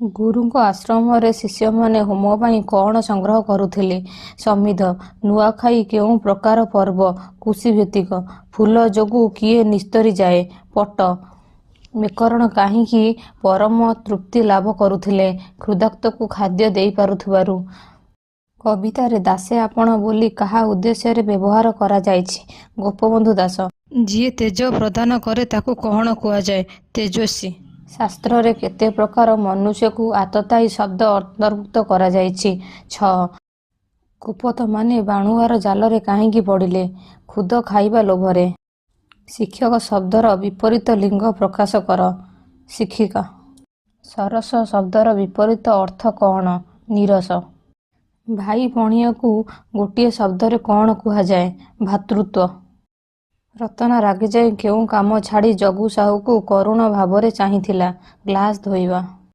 ଗୁରୁଙ୍କ ଆଶ୍ରମରେ ଶିଷ୍ୟମାନେ ହୋମ ପାଇଁ କ'ଣ ସଂଗ୍ରହ କରୁଥିଲେ? ସମିଧ। ନୂଆଖାଇ କେଉଁ ପ୍ରକାର ପର୍ବ? କୃଷିଭିତ୍ତିକ। ଫୁଲ ଯୋଗୁଁ କିଏ ନିସ୍ତରି ଯାଏ? ପଟ। ବ୍ୟାକରଣ କାହିଁକି ପରମ ତୃପ୍ତି ଲାଭ କରୁଥିଲେ? କ୍ଷୁଧାର୍ତ୍ତକୁ ଖାଦ୍ୟ ଦେଇପାରୁଥିବାରୁ। କବିତାରେ ଦାସେ ଆପଣ ବୋଲି କାହା ଉଦ୍ଦେଶ୍ୟରେ ବ୍ୟବହାର କରାଯାଇଛି? ଗୋପବନ୍ଧୁ ଦାସ। ଯିଏ ତେଜ ପ୍ରଦାନ କରେ ତାକୁ କ'ଣ କୁହାଯାଏ? ତେଜସ୍ୱୀ। ଶାସ୍ତ୍ରରେ କେତେ ପ୍ରକାର ମନୁଷ୍ୟକୁ ଆତତାୟୀ ଶବ୍ଦ ଅନ୍ତର୍ଭୁକ୍ତ କରାଯାଇଛି? 6। କୁପୋତମାନେ ବାଣୁଆର ଜାଲରେ କାହିଁକି ପଡ଼ିଲେ? ଖୁଦ ଖାଇବା ଲୋଭରେ। ଶିକ୍ଷକ ଶବ୍ଦର ବିପରୀତ ଲିଙ୍ଗ ପ୍ରକାଶ କର। ଶିକ୍ଷିକା। ସରସ ଶବ୍ଦର ବିପରୀତ ଅର୍ଥ କ'ଣ? ନୀରସ। ଭାଇ ଭଉଣୀକୁ ଗୋଟିଏ ଶବ୍ଦରେ କ'ଣ କୁହାଯାଏ? ଭ୍ରାତୃତ୍ୱ। ରତନା ରାଗିଯାଇ କେଉଁ କାମ ଛାଡ଼ି ଜଗୁ ସାହୁକୁ କରୁଣ ଭାବରେ ଚାହିଁଥିଲା? ଗ୍ଲାସ ଧୋଇବା।